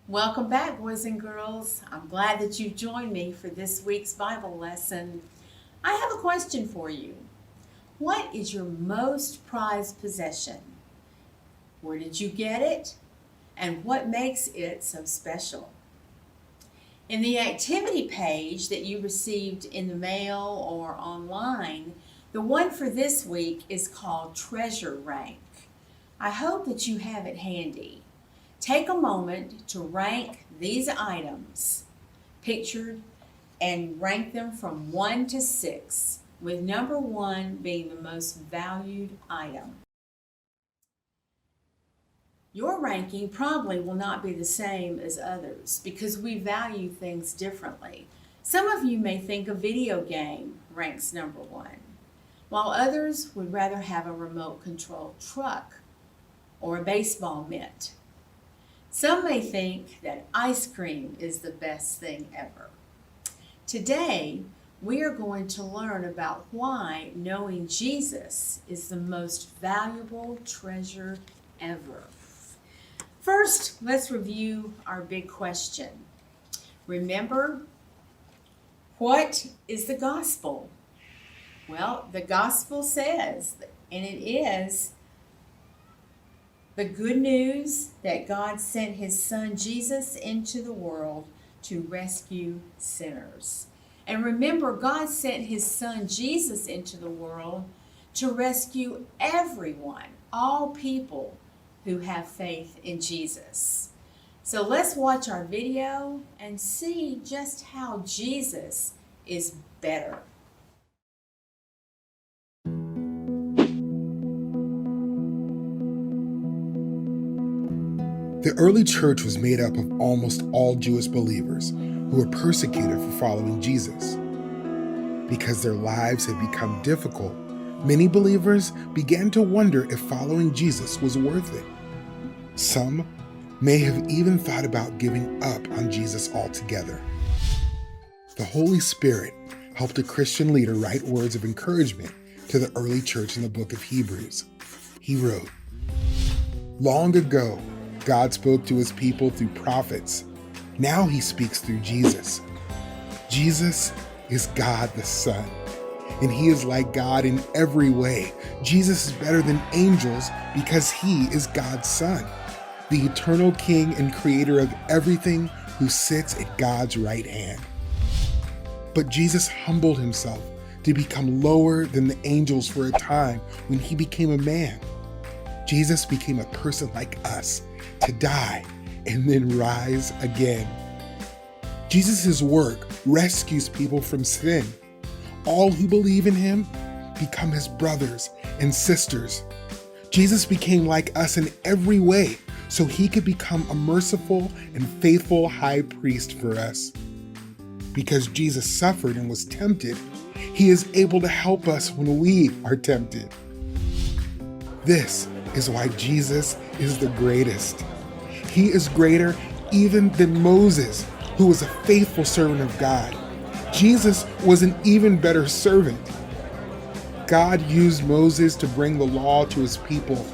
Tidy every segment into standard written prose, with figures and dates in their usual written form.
Welcome back, boys and girls. I'm glad that you joined me for this week's Bible lesson. I have a question for you. What is your most prized possession? Where did you get it? And what makes it so special? In the activity page that you received in the mail or online, the one for this week is called Treasure Rank. I hope that you have it handy. Take a moment to rank these items pictured and rank them from 1 to 6, with number 1 being the most valued item. Your ranking probably will not be the same as others because we value things differently. Some of you may think a video game ranks number 1, while others would rather have a remote control truck or a baseball mitt. Some may think that ice cream is the best thing ever. Today, we are going to learn about why knowing Jesus is the most valuable treasure ever. First, let's review our big question. Remember, what is the gospel? Well, the gospel says, and it is, the good news that God sent his son Jesus into the world to rescue sinners. And remember, God sent his son Jesus into the world to rescue everyone, all people who have faith in Jesus. So let's watch our video and see just how Jesus is better. The early church was made up of almost all Jewish believers who were persecuted for following Jesus. Because their lives had become difficult, many believers began to wonder if following Jesus was worth it. Some may have even thought about giving up on Jesus altogether. The Holy Spirit helped a Christian leader write words of encouragement to the early church in the book of Hebrews. He wrote, "Long ago, God spoke to his people through prophets. Now he speaks through Jesus. Jesus is God the Son, and he is like God in every way. Jesus is better than angels because he is God's Son, the eternal King and creator of everything who sits at God's right hand. But Jesus humbled himself to become lower than the angels for a time when he became a man. Jesus became a person like us to die and then rise again. Jesus' work rescues people from sin. All who believe in him become his brothers and sisters. Jesus became like us in every way so he could become a merciful and faithful high priest for us. Because Jesus suffered and was tempted, he is able to help us when we are tempted. This is why Jesus is the greatest. He is greater even than Moses, who was a faithful servant of God. Jesus was an even better servant. God used Moses to bring the law to his people,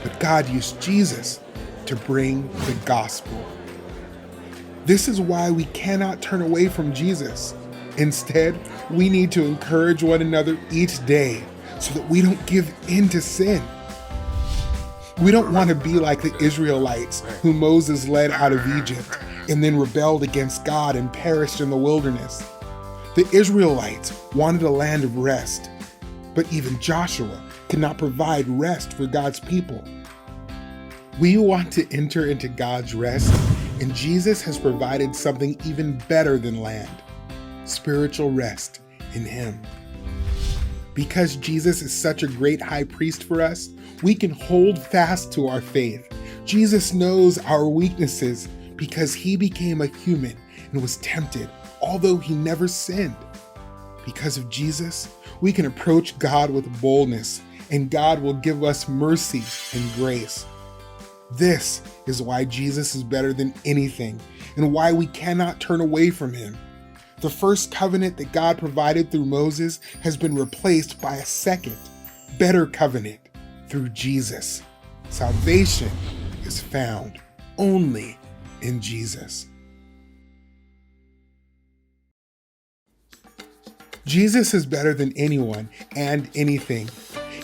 but God used Jesus to bring the gospel. This is why we cannot turn away from Jesus. Instead, we need to encourage one another each day so that we don't give in to sin. We don't want to be like the Israelites who Moses led out of Egypt and then rebelled against God and perished in the wilderness. The Israelites wanted a land of rest, but even Joshua could not provide rest for God's people. We want to enter into God's rest, and Jesus has provided something even better than land: spiritual rest in him. Because Jesus is such a great high priest for us, we can hold fast to our faith. Jesus knows our weaknesses because he became a human and was tempted, although he never sinned. Because of Jesus, we can approach God with boldness, and God will give us mercy and grace. This is why Jesus is better than anything, and why we cannot turn away from him. The first covenant that God provided through Moses has been replaced by a second, better covenant through Jesus. Salvation is found only in Jesus. Jesus is better than anyone and anything.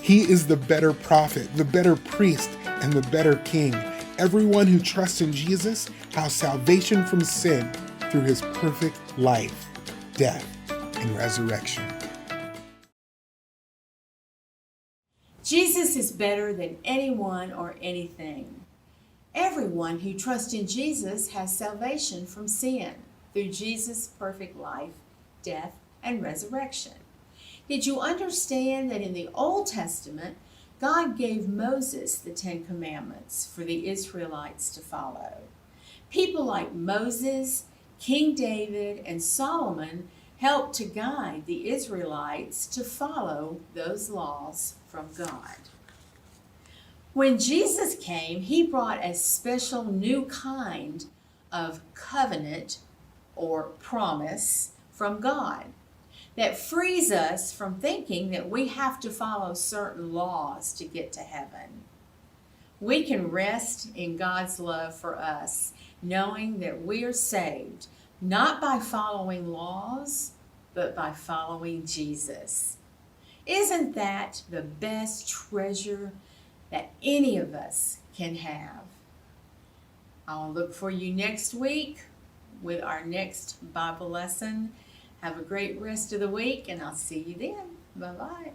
He is the better prophet, the better priest, and the better king. Everyone who trusts in Jesus has salvation from sin through his perfect life, death, and resurrection. Jesus is better than anyone or anything. Everyone who trusts in Jesus has salvation from sin through Jesus' perfect life, death, and resurrection. Did you understand that in the Old Testament, God gave Moses the Ten Commandments for the Israelites to follow? People like Moses, King David, and Solomon helped to guide the Israelites to follow those laws from God. When Jesus came, he brought a special new kind of covenant or promise from God that frees us from thinking that we have to follow certain laws to get to heaven. We can rest in God's love for us, knowing that we are saved not by following laws, but by following Jesus. Isn't that the best treasure that any of us can have? I'll look for you next week with our next Bible lesson. Have a great rest of the week, and I'll see you then. Bye-bye.